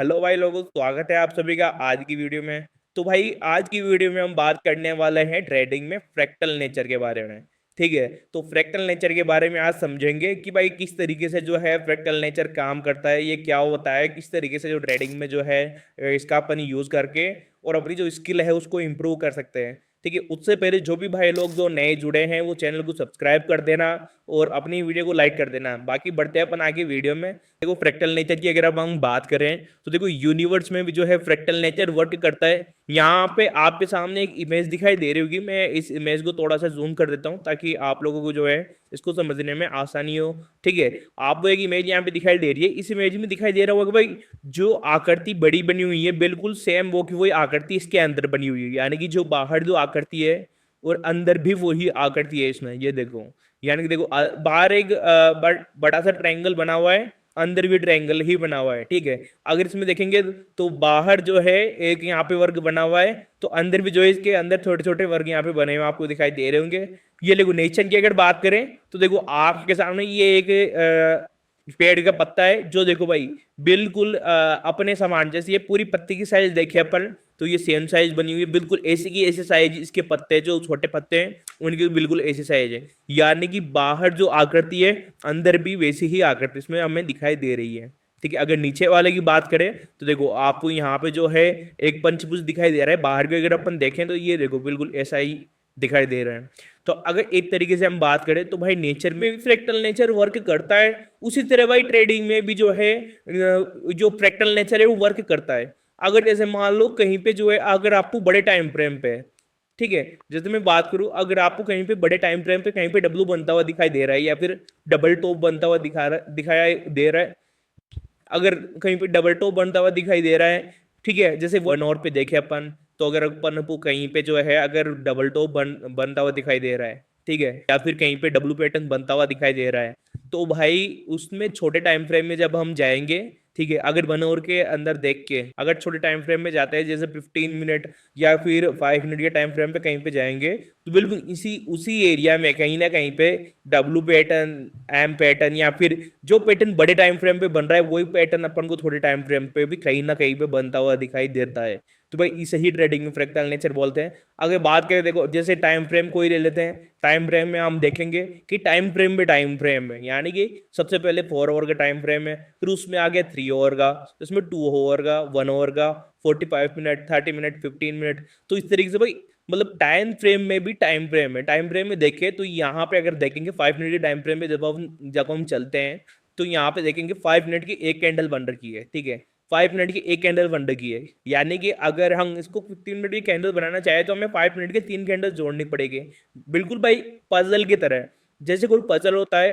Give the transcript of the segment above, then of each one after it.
Hello भाई लोगों, स्वागत है आप सभी का आज की वीडियो में। तो भाई आज की वीडियो में हम बात करने वाले हैं ट्रेडिंग में फ्रैक्टल नेचर के बारे में। ठीक है, तो फ्रैक्टल नेचर के बारे में आज समझेंगे कि भाई किस तरीके से जो है फ्रैक्टल नेचर काम करता है, ये क्या होता है, किस तरीके से जो ट्रेडिंग में जो है इसका अपन यूज करके और अपनी जो स्किल है उसको इम्प्रूव कर सकते हैं। ठीक है, उससे पहले जो भी भाई लोग जो नए जुड़े हैं वो चैनल को सब्सक्राइब कर देना और अपनी वीडियो को लाइक कर देना। बाकी बढ़ते हैं अपन आगे वीडियो में। देखो फ्रैक्टल नेचर की अगर अब हम बात करें तो देखो यूनिवर्स में भी जो है फ्रैक्टल नेचर वर्क करता है। यहाँ पे आपके सामने एक इमेज दिखाई दे रही होगी, मैं इस इमेज को थोड़ा सा जूम कर देता हूँ ताकि आप लोगों को जो है इसको समझने में आसानी हो। ठीक है, आपको एक इमेज यहाँ पे दिखाई दे रही है, इस इमेज में दिखाई दे रहा होगा भाई जो आकृति बड़ी बनी हुई है बिल्कुल सेम वो की वही आकृति इसके अंदर बनी हुई है, यानी कि जो बाहर जो आकृति है और अंदर भी वही आकृति है इसमें। ये देखो, यानी कि देखो बाहर एक बड़ा सा ट्रायंगल बना हुआ है, अंदर भी ट्रायंगल ही बना हुआ है। ठीक है, अगर इसमें देखेंगे तो बाहर जो है एक यहाँ पे वर्ग बना हुआ है, तो अंदर भी जो है इसके अंदर छोटे छोटे वर्ग यहाँ पे बने हुए आपको दिखाई दे रहे होंगे। ये देखो नेचर की अगर बात करें तो देखो आपके सामने ये एक पेड़ का पत्ता है, जो देखो भाई बिल्कुल अपने समान जैसे ये पूरी पत्ती की साइज देखे अपन तो ये सेम साइज बनी हुई है, बिल्कुल ऐसी की ऐसे साइज इसके पत्ते जो छोटे पत्ते हैं उनकी बिल्कुल ऐसी साइज है, यानी कि बाहर जो आकृति है अंदर भी वैसी ही आकृति इसमें हमें दिखाई दे रही है। ठीक है, अगर नीचे वाले की बात करें तो देखो आपको यहाँ पे जो है एक पंचभुज दिखाई दे रहा है, बाहर भी अगर अपन देखें तो ये देखो बिल्कुल ऐसा ही दिखाई दे रहा है। तो अगर एक तरीके से हम बात करें तो भाई नेचर में भी फ्रैक्टल नेचर वर्क करता है, उसी तरह भाई ट्रेडिंग में भी जो है जो फ्रैक्टल नेचर है वो वर्क करता है। अगर जैसे मान लो कहीं पे जो है अगर आपको बड़े टाइम फ्रेम पे, ठीक है, जैसे मैं बात करूं अगर आपको कहीं पे बड़े टाइम फ्रेम पे कहीं पे डब्लू बनता हुआ दिखाई दे रहा है या फिर डबल टॉप बनता हुआ दिखाया दे रहा है, अगर कहीं पे डबल टॉप बनता हुआ दिखाई दे रहा है, ठीक है, जैसे 1 आवर पे देखे अपन तो अगर अपन को कहीं पे जो है अगर डबल टॉप बनता हुआ दिखाई दे रहा है, ठीक है, या फिर कहीं पे डब्लू पैटर्न बनता हुआ दिखाई दे रहा है, तो भाई उसमें छोटे टाइम फ्रेम में जब हम जाएंगे, ठीक है, अगर 1 आवर के अंदर देख के अगर छोटे टाइम फ्रेम में जाते हैं जैसे 15 मिनट या फिर 5 मिनट के टाइम फ्रेम पे कहीं पे जाएंगे तो बिल्कुल इसी उसी एरिया में कहीं ना कहीं पे डब्लू पैटर्न, एम पैटर्न या फिर जो पैटर्न बड़े टाइम फ्रेम पे बन रहा है वही पैटर्न अपन को थोड़े टाइम फ्रेम पे भी कहीं ना कहीं पे बनता हुआ दिखाई देता है। तो भाई इसे ही ट्रेडिंग में फ्रैक्टल नेचर बोलते हैं। अगर बात करें देखो जैसे टाइम फ्रेम कोई ले लेते हैं, टाइम फ्रेम में हम देखेंगे कि टाइम फ्रेम में टाइम फ्रेम है, यानी कि सबसे पहले 4 आवर का टाइम फ्रेम है, फिर उसमें आ गया 3 आवर का, इसमें 2 आवर का, 1 आवर का, 45 मिनट, 30 मिनट, 15 मिनट। तो इस तरीके से भाई मतलब टाइम फ्रेम में भी टाइम फ्रेम है। टाइम फ्रेम में देखें तो यहाँ पे अगर देखेंगे 5 मिनट के टाइम फ्रेम में जब हम चलते हैं तो यहाँ पे देखेंगे 5 मिनट की एक कैंडल बन रखी है। ठीक है, 5 मिनट की एक कैंडल बन रखी है, यानी कि अगर हम इसको 15 मिनट की कैंडल बनाना चाहे तो हमें 5 मिनट के 3 कैंडल जोड़नी पड़ेगी। बिल्कुल भाई पजल की तरह, जैसे कोई पजल होता है,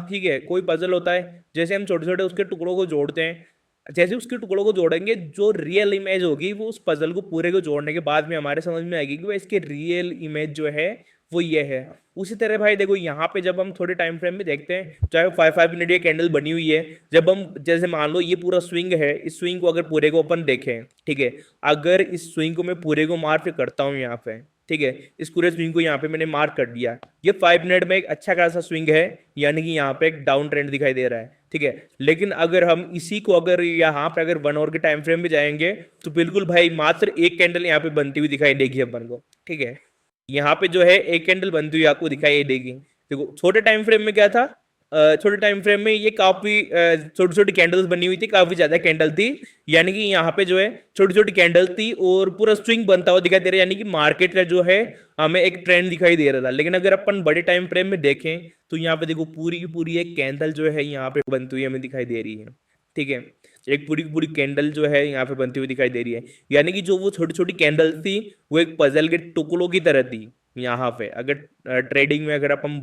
ठीक है, कोई पजल होता है जैसे हम छोटे छोटे उसके टुकड़ों को जोड़ते हैं, जैसे उसके टुकड़ों को जोड़ेंगे जो रियल इमेज होगी वो उस पजल को पूरे को जोड़ने के बाद में हमारे समझ में आएगी कि भाई इसके रियल इमेज जो है वो ये है। उसी तरह भाई देखो यहाँ पे जब हम थोड़े टाइम फ्रेम में देखते हैं चाहे 5 5 मिनट की कैंडल बनी हुई है, जब हम जैसे मान लो ये पूरा स्विंग है, इस स्विंग को अगर पूरे को अपन देखें, ठीक है, अगर इस स्विंग को मैं पूरे को मार्क करता हूँ यहाँ पे, ठीक है, इस पूरे स्विंग को यहाँ पे मैंने मार्क कर दिया, ये 5 मिनट में एक अच्छा खासा स्विंग है, यानी कि यहाँ पे एक डाउन ट्रेंड दिखाई दे रहा है। ठीक है, लेकिन अगर हम इसी को अगर यहाँ पे अगर 1 आवर के टाइम फ्रेम में जाएंगे तो बिल्कुल भाई मात्र एक कैंडल यहाँ पे बनती हुई दिखाई देगी अपन को। ठीक है, यहाँ पे जो है एक कैंडल बनती हुई आपको दिखाई देगी। देखो छोटे टाइम फ्रेम में क्या था, छोटे टाइम फ्रेम में ये काफी छोटी छोटी कैंडल्स बनी हुई थी, काफी ज्यादा कैंडल थी, यानी कि यहाँ पे जो है छोटी छोटी कैंडल थी और पूरा स्विंग बनता हुआ दिखाई दे रहा है, यानी कि मार्केट का जो है हमें एक ट्रेंड दिखाई दे रहा था। लेकिन अगर अपन बड़े टाइम फ्रेम में देखें तो यहाँ पे देखो पूरी की पूरी एक कैंडल जो है यहाँ पे बनती हुई हमें दिखाई दे रही है। ठीक है, एक पूरी की पूरी कैंडल जो है यहाँ पे बनती हुई दिखाई दे रही है, यानी कि जो वो छोटी छोटी कैंडल थी वो एक पजल के टुकड़ों की तरह थी। यहाँ पे अगर ट्रेडिंग में अगर अपन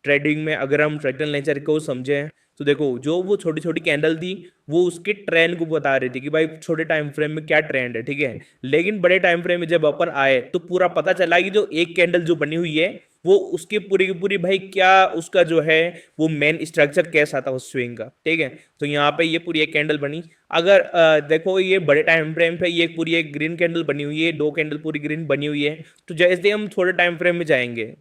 ट्रेडिंग में अगर हम फ्रैक्टल नेचर को समझें तो देखो जो वो छोटी छोटी कैंडल थी वो उसके ट्रेंड को बता रही थी कि भाई छोटे टाइम फ्रेम में क्या ट्रेंड है। ठीक है, लेकिन बड़े टाइम फ्रेम में जब अपन आए तो पूरा पता चला कि जो एक कैंडल जो बनी हुई है वो उसकी पूरी की पूरी भाई क्या उसका जो है वो मेन स्ट्रक्चर कैसा था उस स्विंग का। ठीक है, तो यहाँ पे ये पूरी एक कैंडल बनी। अगर देखो ये बड़े टाइम फ्रेम पे ये पूरी एक ग्रीन कैंडल बनी हुई है, 2 कैंडल पूरी ग्रीन बनी हुई है, तो जैसे हम थोड़े टाइम फ्रेम में जाएंगे,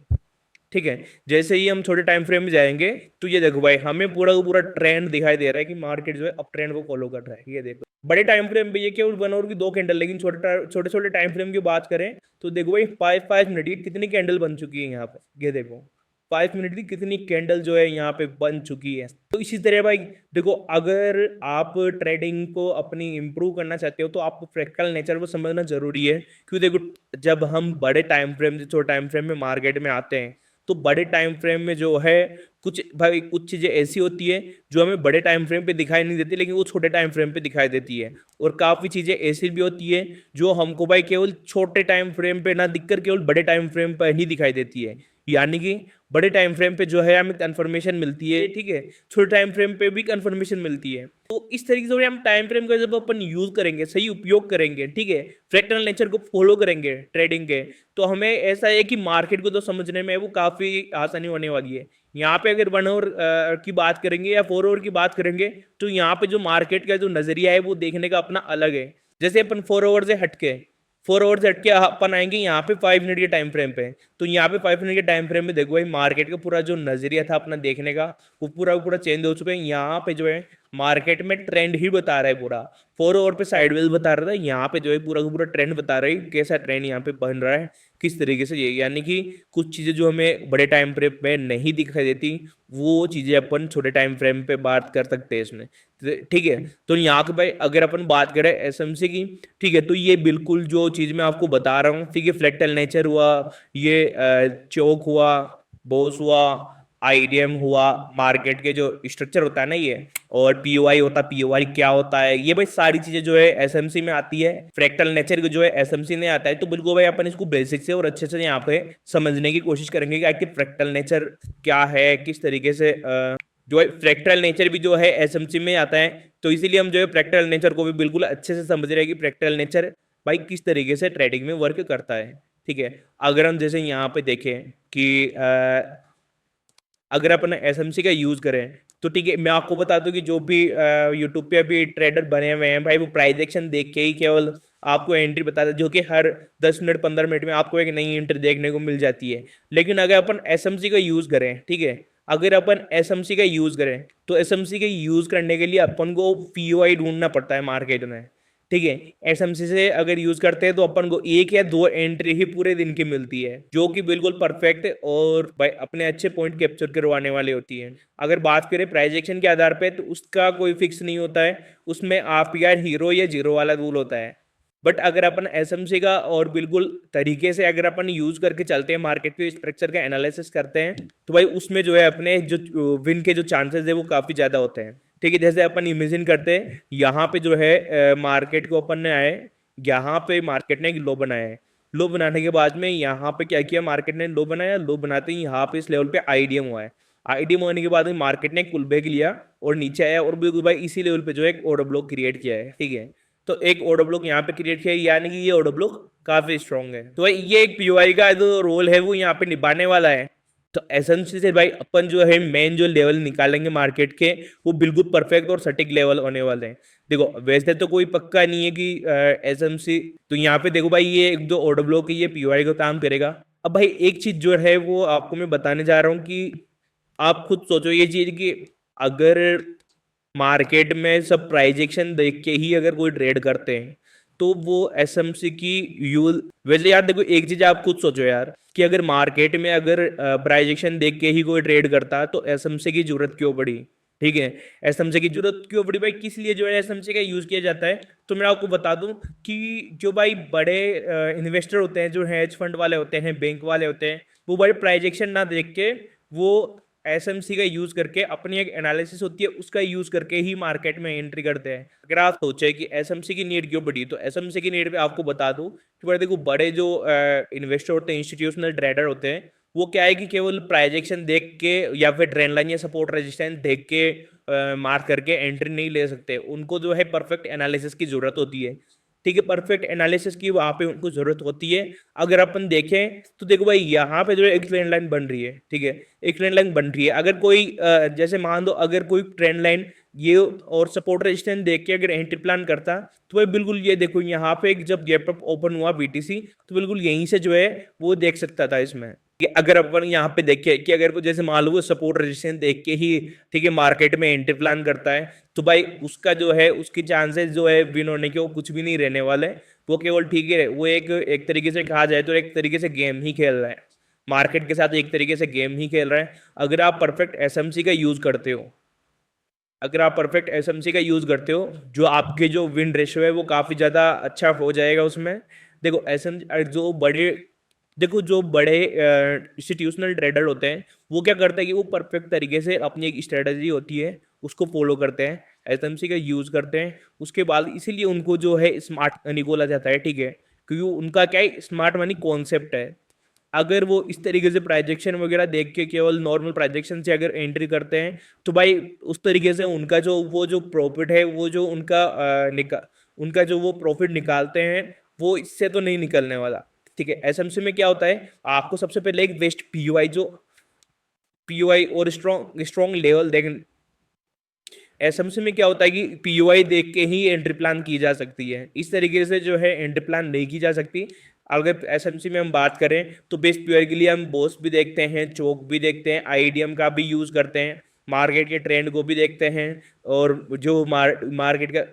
ठीक है, जैसे ही हम छोटे टाइम फ्रेम में जाएंगे तो ये देखो भाई हमें पूरा का पूरा ट्रेंड दिखाई दे रहा है कि मार्केट जो है अप ट्रेंड को फॉलो कर रहा है। ये देखो बड़े टाइम फ्रेम पे ये केवल 1 आवर की 2 कैंडल, लेकिन छोटे छोटे टाइम फ्रेम की बात करें तो देखो भाई 5 5 मिनट की कितनी कैंडल बन चुकी है यहाँ पे, ये देखो 5 मिनट की कितनी कैंडल जो है यहाँ पे बन चुकी है। तो इसी तरह भाई देखो, अगर आप ट्रेडिंग को अपनी इंप्रूव करना चाहते हो तो आपको फ्रैक्टल नेचर को समझना जरूरी है। क्यों, देखो जब हम बड़े टाइम फ्रेम से छोटे टाइम फ्रेम में मार्केट में आते हैं तो बड़े टाइम फ्रेम में जो है कुछ भाई कुछ चीजें ऐसी होती है जो हमें बड़े टाइम फ्रेम पे दिखाई नहीं देती, लेकिन वो छोटे टाइम फ्रेम पे दिखाई देती है। और काफी चीजें ऐसी भी होती है जो हमको भाई केवल छोटे टाइम फ्रेम पे ना दिखकर केवल बड़े टाइम फ्रेम पर ही दिखाई देती है। यानी कि बड़े टाइम फ्रेम पे जो है हमें कंफर्मेशन मिलती है, ठीक है, छोटे टाइम फ्रेम पे भी कंफर्मेशन मिलती है। तो इस तरीके से हम टाइम फ्रेम का जब अपन यूज करेंगे, सही उपयोग करेंगे, ठीक है, फ्रैक्टल नेचर को फॉलो करेंगे ट्रेडिंग के, तो हमें ऐसा है कि मार्केट को तो समझने में वो काफी आसानी होने वाली है। यहाँ पे अगर 1 आवर की बात करेंगे या 4 आवर की बात करेंगे तो यहाँ पे जो मार्केट का जो नजरिया है वो देखने का अपना अलग है। जैसे अपन 4 आवर से हटके 4 आवर से हटके अपन आएंगे यहाँ पे 5 मिनट के टाइम फ्रेम पे, तो यहाँ पे 5 मिनट के टाइम फ्रेम में देखो भाई मार्केट का पूरा जो नजरिया था अपना देखने का वो पूरा चेंज हो चुका है। यहाँ पे जो है मार्केट में ट्रेंड ही बता रहा है पूरा। 4 आवर पे साइडवेज बता रहा था, यहाँ पे जो है पूरा का पूरा ट्रेंड बता रहा है, कैसा ट्रेंड यहाँ पे बन रहा है किस तरीके से। ये यानी कि कुछ चीजें जो हमें बड़े टाइम फ्रेम में नहीं दिखाई देती वो चीजें अपन छोटे टाइम फ्रेम पे बात कर सकते हैं इसमें, ठीक है। तो यहाँ के भाई अगर अपन बात करें एसएमसी की, ठीक है, तो ये बिल्कुल जो चीज मैं आपको बता रहा हूँ, ठीक है, फ्रैक्टल नेचर हुआ, ये चौक हुआ, बोस हुआ, आईडीएम हुआ, मार्केट के जो स्ट्रक्चर होता है ना ये, और पीओआई होता है, पीओआई क्या होता है, ये भाई सारी चीजें जो है एसएमसी में आती है। फ्रैक्टल नेचर जो है एसएमसी में आता है। तो बिल्कुल भाई अपन इसको बेसिक से और अच्छे से यहाँ पे समझने की कोशिश करेंगे कि आखिर फ्रैक्टल नेचर क्या है, किस तरीके से जो है फ्रैक्टल नेचर भी जो है एसएमसी में आता है। तो इसीलिए हम जो है फ्रैक्टल नेचर को भी बिल्कुल अच्छे से समझ रहे हैं कि फ्रैक्टल नेचर भाई किस तरीके से ट्रेडिंग में वर्क करता है, ठीक है। अगर हम जैसे यहाँ पे देखें कि अगर अपन एसएमसी का यूज करें तो ठीक है, मैं आपको बता दूं कि जो भी यूट्यूब पे अभी ट्रेडर बने हुए हैं भाई वो प्राइस एक्शन देख के ही केवल आपको एंट्री बताता है, जो कि हर 10 मिनट 15 मिनट में आपको एक नई एंट्री देखने को मिल जाती है। लेकिन अगर अपन एसएमसी का यूज करें, ठीक है, अगर अपन एसएमसी का यूज करें तो एसएमसी का यूज करने के लिए अपन को पीओआई ढूंढना पड़ता है मार्केट में, ठीक है। एसएमसी से अगर यूज करते हैं तो अपन को 1 या 2 एंट्री ही पूरे दिन की मिलती है, जो कि बिल्कुल परफेक्ट और भाई अपने अच्छे पॉइंट कैप्चर करवाने वाली होती है। अगर बात करें प्राइस एक्शन के आधार पे तो उसका कोई फिक्स नहीं होता है, उसमें आप यार हीरो या जीरो वाला रूल होता है। बट अगर अपन एसएमसी का और बिल्कुल तरीके से अगर अपन यूज करके चलते हैं, मार्केट के स्ट्रक्चर का एनालिसिस करते हैं, तो भाई उसमें जो है अपने जो विन के जो चांसेस है वो काफी ज्यादा होते हैं, ठीक है। जैसे अपन इमेजिन करते हैं यहाँ पे जो है मार्केट को अपन ने आए, यहाँ पे मार्केट ने एक लो बनाया है, लो बनाने के बाद में यहाँ पे क्या किया, मार्केट ने लो बनाया, लो बनाते ही यहाँ पे इस लेवल पे आईडीएम हुआ है। आईडीएम होने के बाद में मार्केट ने एक पुल बैक लिया और नीचे आया और बिल्कुल भाई इसी लेवल पे जो है एक ऑर्डर ब्लॉक क्रिएट किया है, ठीक है। तो एक ऑर्डर ब्लॉक यहाँ पे क्रिएट किया है, यानी कि ये ऑर्डर ब्लॉक काफी स्ट्रॉन्ग है। तो भाई ये एक पीओआई का जो रोल है वो यहाँ पे निभाने वाला है। तो एसएमसी से भाई अपन जो है मेन जो लेवल निकालेंगे मार्केट के वो बिल्कुल परफेक्ट और सटीक लेवल होने वाले हैं। देखो वैसे तो कोई पक्का नहीं है कि एसएमसी, तो यहाँ पे देखो भाई ये एक जो ऑर्डर ब्लॉक है ये पीओआई का काम करेगा। अब भाई एक चीज जो है वो आपको मैं बताने जा रहा हूँ कि आप खुद सोचो ये चीज कि अगर मार्केट में सब प्राइजेक्शन देख के ही अगर कोई ट्रेड करते हैं तो वो एसएमसी की यूल, वैसे यार देखो एक चीज आप खुद सोचो यार कि अगर मार्केट में अगर प्राइजेक्शन देख के ही कोई ट्रेड करता तो एसएमसी की जरूरत क्यों पड़ी, ठीक है। एसएमसी की जरूरत क्यों पड़ी भाई, किस लिए जो है एसएमसी का यूज किया जाता है, तो मैं आपको बता दूं कि जो भाई बड़े इन्वेस्टर होते हैं, जो हेज फंड वाले होते हैं, बैंक वाले होते हैं, वो भाई प्राइजेक्शन ना देख के वो एसएमसी का यूज करके अपनी एक एनालिसिस होती है उसका यूज करके ही मार्केट में एंट्री करते हैं। अगर आप सोचे कि एसएमसी की नीड क्यों पड़ी, तो एसएमसी की नीड पे आपको बता दूं कि बड़े देखो बड़े जो इन्वेस्टर होते हैं, इंस्टीट्यूशनल ट्रेडर होते हैं, वो क्या है कि केवल प्राइजेक्शन देख के या फिर ट्रेंड लाइन या सपोर्ट रेजिस्टेंस देख के मार्क करके एंट्री नहीं ले सकते, उनको जो है परफेक्ट एनालिसिस की जरूरत होती है, ठीक है। परफेक्ट एनालिसिस की वहां पे उनको जरूरत होती है। अगर अपन देखें तो देखो भाई यहाँ पे जो है एक ट्रेंड लाइन बन रही है, ठीक है, एक ट्रेंड लाइन बन रही है। अगर कोई जैसे मान दो अगर कोई ट्रेंड लाइन ये और सपोर्ट रेजिस्टेंस देख के अगर एंट्री प्लान करता तो भाई बिल्कुल ये देखो यहाँ पे एक जब गैप अप ओपन हुआ बीटीसी तो बिल्कुल यहीं से जो है वो देख सकता था इसमें, कि अगर अपन यहाँ पे देखें कि अगर वो जैसे मान लो वो सपोर्ट रेजिस्टेंस देख के ही ठीक है मार्केट में एंट्री प्लान करता है, तो भाई उसका जो है उसकी चांसेस जो है विन होने के वो कुछ भी नहीं रहने वाले। वो केवल ठीक है वो एक एक तरीके से कहा जाए तो एक तरीके से गेम ही खेल रहा है, मार्केट के साथ एक तरीके से गेम ही खेल रहा है। अगर आप परफेक्ट एसएमसी का यूज करते हो, अगर आप परफेक्ट एसएमसी का यूज करते हो, जो आपके जो विन रेशियो है वो काफी ज्यादा अच्छा हो जाएगा उसमें। देखो एसएम जो बड़े देखो जो बड़े इंस्टीट्यूशनल ट्रेडर होते हैं वो क्या करते हैं कि वो परफेक्ट तरीके से अपनी एक स्ट्रेटजी होती है उसको फॉलो करते हैं, एसएमसी का यूज करते हैं। उसके बाद इसीलिए उनको जो है स्मार्ट मनी बोला जाता है, ठीक है, क्योंकि उनका क्या है स्मार्ट मनी कॉन्सेप्ट है। अगर वो इस तरीके से प्राइजेक्शन वगैरह देख के केवल नॉर्मल प्राइजेक्शन से अगर एंट्री करते हैं तो भाई उस तरीके से उनका जो वो जो प्रॉफिट है वो जो उनका उनका जो वो प्रॉफिट निकालते हैं वो इससे तो नहीं निकलने वाला। ठीक है, एसएमसी में क्या होता है, आपको सबसे पहले एक बेस्ट पीयूआई जो पीयूआई और स्ट्रॉन्ग स्ट्रॉन्ग लेवल देख। एसएमसी में क्या होता है कि पीयूआई देख के ही एंट्री प्लान की जा सकती है, इस तरीके से जो है एंट्री प्लान नहीं की जा सकती। अगर एसएमसी में हम बात करें तो बेस्ट पीयूआई के लिए हम बोस भी देखते हैं, चोक भी देखते हैं, आईडीएम का भी यूज करते हैं, मार्केट के ट्रेंड को भी देखते हैं, और जो मार्केट का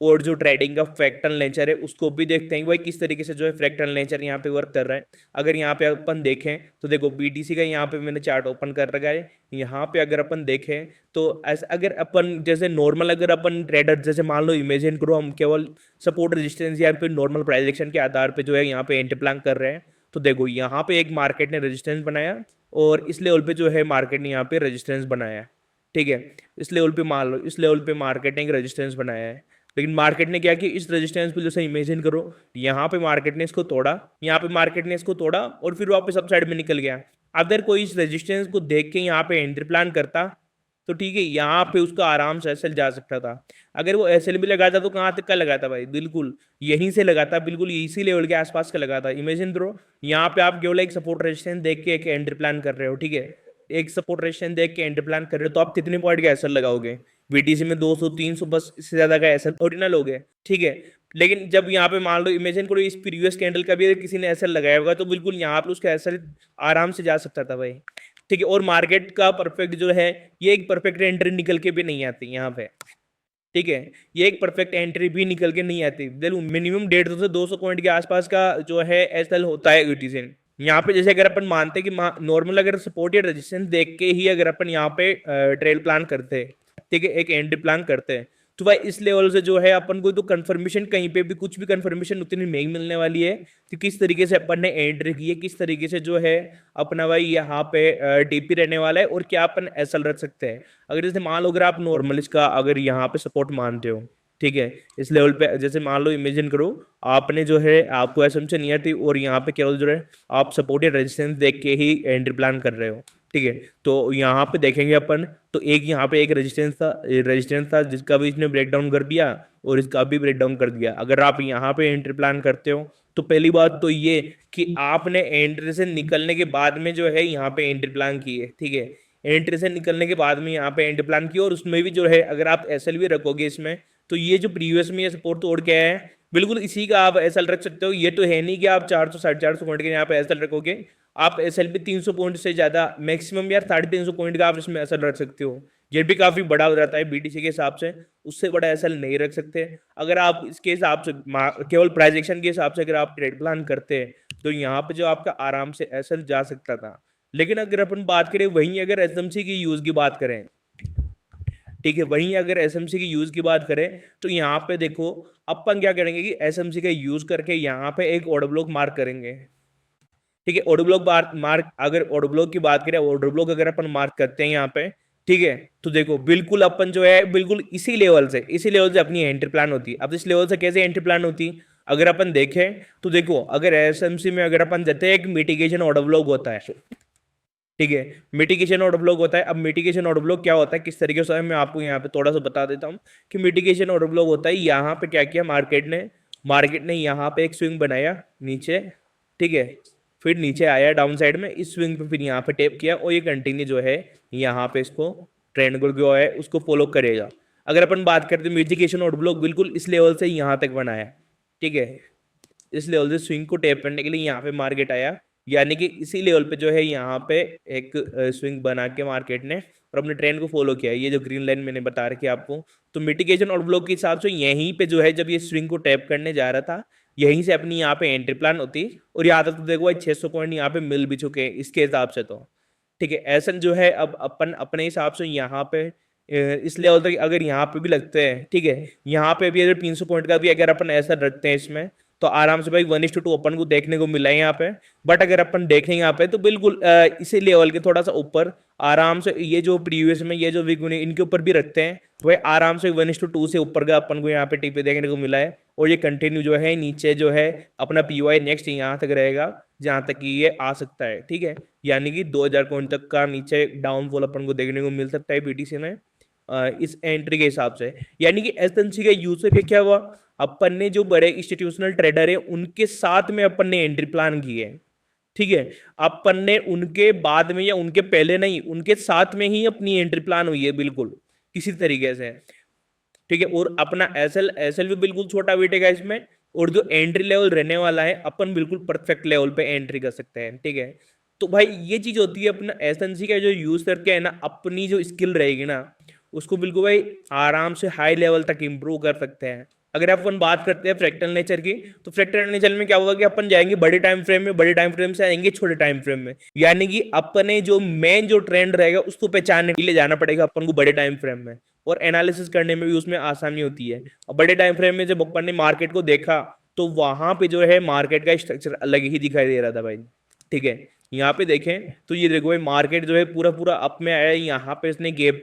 और जो ट्रेडिंग का फ्रैक्टल नेचर है उसको भी देखते हैं भाई किस तरीके से जो है फ्रैक्टल नेचर यहाँ पे वर्क कर रहा है। अगर यहाँ पे अपन देखें तो देखो बीटीसी का यहाँ पे मैंने चार्ट ओपन कर रखा है, यहाँ पे अगर अपन देखें तो ऐसा अगर अपन जैसे नॉर्मल अगर अपन ट्रेडर जैसे मान लो इमेजिन करो हम केवल सपोर्ट रेजिस्टेंस या फिर नॉर्मल प्राइजेक्शन के आधार पर जो है यहाँ पे एंट्री प्लान कर रहे हैं, तो देखो यहाँ पे एक मार्केट ने रेजिस्टेंस बनाया और इस लेवल पे जो है मार्केट ने यहाँ पे रेजिस्टेंस बनाया है। ठीक है, इस लेवल पे मान लो इस लेवल पे मार्केट ने एक रेजिस्टेंस बनाया है, लेकिन मार्केट ने क्या कि इस रेजिस्टेंस पे जैसे इमेजिन करो यहाँ पे मार्केट ने इसको तोड़ा, यहाँ पे मार्केट ने इसको तोड़ा और फिर वापस अप साइड में निकल गया। अगर कोई इस रेजिस्टेंस को देख के यहाँ पे एंट्री प्लान करता तो ठीक है यहाँ पे उसका आराम से एसएल जा सकता था। अगर वो एसएल भी लगाता तो कहाँ तक का लगाता भाई, बिल्कुल यहीं से लगाता, बिल्कुल इसी लेवल के आसपास का लगाता। इमेजिन करो यहाँ पे आप केवल एक सपोर्ट रेजिस्टेंस देख के एक एंट्री प्लान कर रहे हो, ठीक है, एक सपोर्ट रेजिस्टेंस देख के एंट्री प्लान कर रहे हो तो आप कितने पॉइंट का एसएल लगाओगे, बीटीसी में 200 300 बस, इससे ज्यादा का एसएल ओरिजिनल हो गए। ठीक है, लेकिन जब यहाँ पे मान लो इमेजिन करो इस प्रीवियस कैंडल का भी अगर किसी ने एसएल लगाया होगा तो बिल्कुल यहाँ पे उसका एसएल आराम से जा सकता था भाई। ठीक है, और मार्केट का परफेक्ट जो है ये एक परफेक्ट एंट्री निकल के भी नहीं आती यहाँ पे। ठीक है, ये एक परफेक्ट एंट्री भी निकल के नहीं आती, देखो मिनिमम 150 से 200 पॉइंट के आसपास का जो है एसएल होता है यूटीसी। यहाँ पे जैसे अगर अपन मानते हैं कि नॉर्मल अगर सपोर्ट या रेजिस्टेंस देख के ही अगर अपन यहाँ पे ट्रेल प्लान करते हैं, ठीक है, एक एंट्री प्लान करते हैं, तो भाई इस लेवल से जो है अपन को तो कंफर्मेशन कहीं पे भी कुछ भी कंफर्मेशन उतनी नहीं मिलने वाली है कि किस तरीके से अपन ने एंट्री की है, किस तरीके से जो है अपना भाई यहाँ पे डीपी रहने वाला है और क्या अपन एसएल रख सकते हैं। अगर जैसे मान लो अगर आप नॉर्मल इसका अगर यहाँ पे सपोर्ट मानते हो, ठीक है, इस लेवल पे जैसे मान लो इमेजिन करो आपने जो है आपको एसएमसी नहीं आती और यहाँ पे केवल जो है आप सपोर्ट या रेजिस्टेंस देख के ही एंट्री प्लान कर रहे हो। ठीक है, तो यहाँ पे देखेंगे अपन तो एक यहाँ पे एक रेजिस्टेंस था जिसका भी इसने ब्रेक डाउन कर दिया और इसका भी ब्रेक डाउन कर दिया। अगर आप यहाँ पे एंट्री प्लान करते हो तो पहली बात तो ये कि आपने एंट्री से निकलने के बाद में जो है यहाँ पे एंट्री प्लान की है। ठीक है, एंट्री से निकलने के बाद में यहाँ पे एंट्री प्लान की और उसमें भी जो है अगर आप एसएल भी रखोगे इसमें तो ये जो प्रीवियस में ये सपोर्ट तोड़ के आया है बिल्कुल इसी का आप एसएल रख सकते हो। ये तो है नहीं कि आप 400 450 पॉइंट के यहाँ पे एसएल रखोगे, आप एसएल भी 300 पॉइंट से ज्यादा मैक्सिमम यार 350 पॉइंट का आप इसमें एसएल रख सकते हो। ये भी काफी बड़ा हो जाता है बीटीसी के हिसाब से, उससे बड़ा एसएल नहीं रख सकते। अगर आप इसके हिसाब से केवल प्राइस एक्शन के हिसाब से अगर आप ट्रेड प्लान करते हैं तो यहाँ पे जो आपका आराम से एसएल जा सकता था। लेकिन अगर अपन बात करें वहीं अगर एसएमसी की यूज की बात करें, ठीक है, वहीं अगर एसएमसी की यूज की बात करें तो यहाँ पे देखो अपन क्या करेंगे कि एसएमसी का यूज करके यहाँ पे एक ऑर्डर ब्लॉक मार्क करेंगे। ठीक है, ऑर्डर ब्लॉक मार्क अगर ऑर्डर ब्लॉक की बात करें, ऑर्डर ब्लॉक अगर अपन मार्क करते हैं यहाँ पे, ठीक है, तो देखो बिल्कुल अपन जो है बिल्कुल इसी लेवल से अपनी एंट्री प्लान होती है। अब इस लेवल से कैसे एंट्री प्लान होती है अगर अपन देखें तो देखो अगर एसएमसी में अगर अपन देते हैं एक मिटिगेशन ऑर्डर ब्लॉक होता है, ठीक है, मिटिगेशन ऑर्डर ब्लॉक होता है। अब मिटिगेशन ऑर्डर ब्लॉक क्या होता है किस तरीके से मैं आपको यहाँ पे थोड़ा सा बता देता हूँ कि मिटिगेशन ऑर्डर ब्लॉक होता है यहाँ पे क्या किया मार्केट ने यहाँ पे एक स्विंग बनाया नीचे, ठीक है, फिर नीचे आया डाउन साइड में, इस स्विंग पे फिर यहाँ पे टेप किया और ये कंटिन्यू जो है यहाँ पे इसको ट्रेंड को जो है उसको फॉलो करेगा। अगर अपन बात करते हैं मिटिगेशन ऑर्डर ब्लॉक बिल्कुल इस लेवल से यहाँ तक बनाया, ठीक है, इस लेवल से स्विंग को टेप करने के लिए यहाँ पे मार्केट आया, यानी कि इसी लेवल पे जो है यहाँ पे एक स्विंग बना के मार्केट ने और अपने ट्रेंड को फॉलो किया है। ये जो ग्रीन लाइन मैंने बता रखी है आपको, तो मिटिगेशन और ब्लॉक के हिसाब से यहीं पे जो है जब ये स्विंग को टैप करने जा रहा था, यहीं से अपनी यहाँ पे एंट्री प्लान होती। और यहाँ तक तो देखो भाई 600 पॉइंट यहाँ पे मिल भी चुके हैं इसके हिसाब से। तो ठीक है, ऐसा जो है अब अपन अपने हिसाब से यहाँ पे इस लेवल तक अगर यहाँ पे भी लगते हैं, ठीक है, यहाँ पे भी अगर 300 पॉइंट का भी अगर अपन ऐसा रखते हैं इसमें, तो आराम से भाई 1:2 अपन को देखने को मिला है यहाँ पे। बट अगर अपन देखें यहाँ पे तो बिल्कुल इसी लेवल के थोड़ा सा ऊपर आराम से ये जो प्रीवियस में ये जो वीक इनके ऊपर भी रखते हैं, तो भाई आराम से 1:2 से ऊपर का अपन को यहाँ पे टिप देखने को मिला है। और ये कंटिन्यू जो है नीचे जो है अपना पीवाई नेक्स्ट यहाँ तक रहेगा जहां तक कि ये आ सकता है। ठीक है, यानी कि 2000 पॉइंट तक का नीचे डाउनफॉल अपन को देखने को मिल सकता है बीटीसी में इस एंट्री के हिसाब से। यानी कि एसएनसी का यूज से क्या हुआ, अपन ने जो बड़े इंस्टीट्यूशनल ट्रेडर है उनके साथ में अपन ने एंट्री प्लान की है। ठीक है, अपन ने उनके बाद में या उनके पहले नहीं, उनके साथ में ही अपनी एंट्री प्लान हुई है बिल्कुल किसी तरीके से। ठीक है, और अपना एसएल एसएल भी बिल्कुल छोटा वेटेगा इसमें। और जो एंट्री लेवल रहने वाला है अपन बिल्कुल परफेक्ट लेवल पे एंट्री कर सकते हैं। ठीक है, तो भाई ये चीज होती है अपना एसएनसी का जो यूज करके है ना, अपनी जो स्किल रहेगी ना उसको बिल्कुल भाई आराम से हाई लेवल तक इंप्रूव कर सकते हैं। अगर अपन बात करते हैं फ्रैक्टल नेचर की, तो फ्रैक्टल नेचर में क्या होगा कि अपन जाएंगे बड़े टाइम फ्रेम में, बड़े टाइम फ्रेम से आएंगे छोटे टाइम फ्रेम में। यानी कि अपने जो मेन जो ट्रेंड रहेगा उसको पहचानने के लिए जाना पड़ेगा अपन को बड़े टाइम फ्रेम में, और एनालिसिस करने में भी उसमें आसानी होती है। और बड़े टाइम फ्रेम में जब अपन ने मार्केट को देखा तो वहां पे जो है मार्केट का स्ट्रक्चर अलग ही दिखाई दे रहा था भाई। ठीक है, यहाँ पे देखें तो ये देखो भाई मार्केट जो है पूरा पूरा अप में आया है। यहाँ पे इसने गैप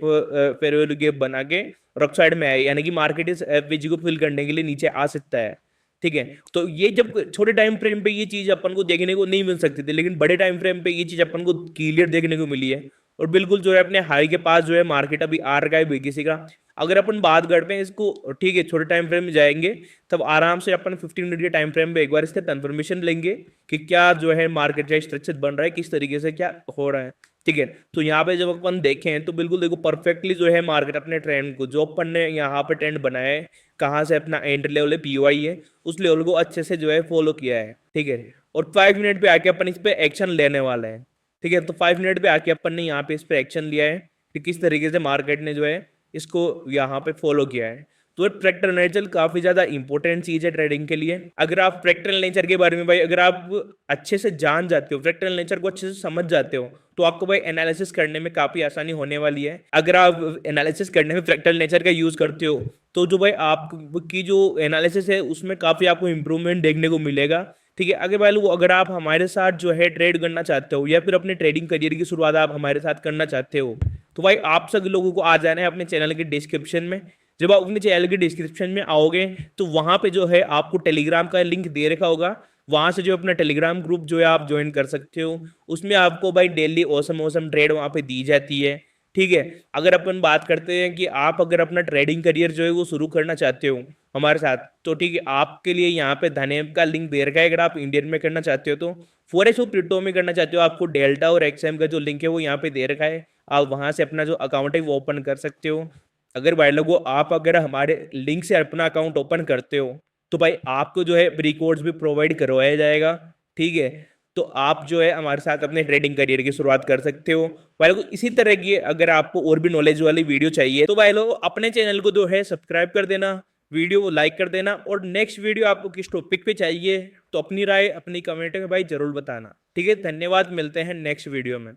फेयरवेल गैप बना के रॉक साइड में आया, यानी कि मार्केट इस एफवीजी को फिल करने के लिए नीचे आ सकता है। ठीक है, तो ये जब छोटे टाइम फ्रेम पे ये चीज अपन को देखने को नहीं मिल सकती थी, लेकिन बड़े टाइम फ्रेम पे ये चीज अपन को क्लियर देखने को मिली है। और बिल्कुल जो है अपने हाई के पास जो है मार्केट अभी आ रखा है बीटीसी का। अगर अपन बात करते हैं इसको, ठीक है, छोटे टाइम फ्रेम में जाएंगे तब आराम से अपन 15 मिनट के टाइम फ्रेम में एक बार इसका कंफर्मेशन लेंगे कि क्या जो है मार्केट का स्ट्रक्चर बन रहा है, किस तरीके से क्या हो रहा है। ठीक है, तो यहाँ पे जब अपन देखें तो बिल्कुल देखो परफेक्टली जो है मार्केट अपने ट्रेंड को, जो अपन ने यहाँ पे ट्रेंड बनाया है, कहाँ से अपना एंट्री लेवल है पीओआई है, उस लेवल को अच्छे से जो है फॉलो किया है। ठीक है, और 5 मिनट पे आके अपन इस पे एक्शन लेने वाले हैं। ठीक है, तो 5 मिनट पे आके अपन ने यहाँ पे इस पे एक्शन लिया है कि किस तरीके से मार्केट ने जो है इसको यहाँ पे फॉलो किया है। तो फ्रैक्टल नेचर काफी ज्यादा इंपॉर्टेंट चीज है ट्रेडिंग के लिए। अगर आप फ्रैक्टल नेचर के बारे में भाई अगर आप अच्छे से जान जाते हो, फ्रैक्टल नेचर को अच्छे से समझ जाते हो, तो आपको भाई एनालिसिस करने में काफी आसानी होने वाली है। अगर आप एनालिसिस करने में फ्रैक्टल नेचर का यूज करते हो तो जो भाई आपकी जो एनालिसिस है उसमें काफी आपको इंप्रूवमेंट देखने को मिलेगा। ठीक है, अगर भाई लोग अगर आप हमारे साथ जो है ट्रेड करना चाहते हो या फिर अपने ट्रेडिंग करियर की शुरुआत आप हमारे साथ करना चाहते हो, तो भाई आप सभी लोगों को आ जाना है अपने चैनल के डिस्क्रिप्शन में। जब आप अपने चैनल के डिस्क्रिप्शन में आओगे तो वहां पे जो है आपको टेलीग्राम का लिंक दे रखा होगा, वहां से जो अपना टेलीग्राम ग्रुप जो है आप ज्वाइन कर सकते हो। उसमें आपको भाई डेली औसम औसम ट्रेड वहां पे दी जाती है। ठीक है, अगर अपन बात करते हैं कि आप अगर अपना ट्रेडिंग करियर जो है वो शुरू करना चाहते हो हमारे साथ, तो ठीक है, आपके लिए यहाँ पे धनेब का लिंक दे रखा है। अगर आप इंडियन में करना चाहते हो, तो फॉरेक्स और क्रिप्टो में करना चाहते हो, आपको डेल्टा और एक्सएम का जो लिंक है वो यहाँ पे दे रखा है। आप वहां से अपना जो अकाउंट है वो ओपन कर सकते हो। अगर भाई लोगों आप अगर हमारे लिंक से अपना अकाउंट ओपन करते हो तो भाई आपको जो है प्री कोड्स भी प्रोवाइड करवाया जाएगा। ठीक है, तो आप जो है हमारे साथ अपने ट्रेडिंग करियर की शुरुआत कर सकते हो। भाई लोग इसी तरह की अगर आपको और भी नॉलेज वाली वीडियो चाहिए तो भाई लोग अपने चैनल को जो है सब्सक्राइब कर देना, वीडियो को लाइक कर देना, और नेक्स्ट वीडियो आपको किस टॉपिक पे चाहिए तो अपनी राय अपनी कमेंट में भाई जरूर बताना। ठीक है, धन्यवाद, मिलते हैं नेक्स्ट वीडियो में।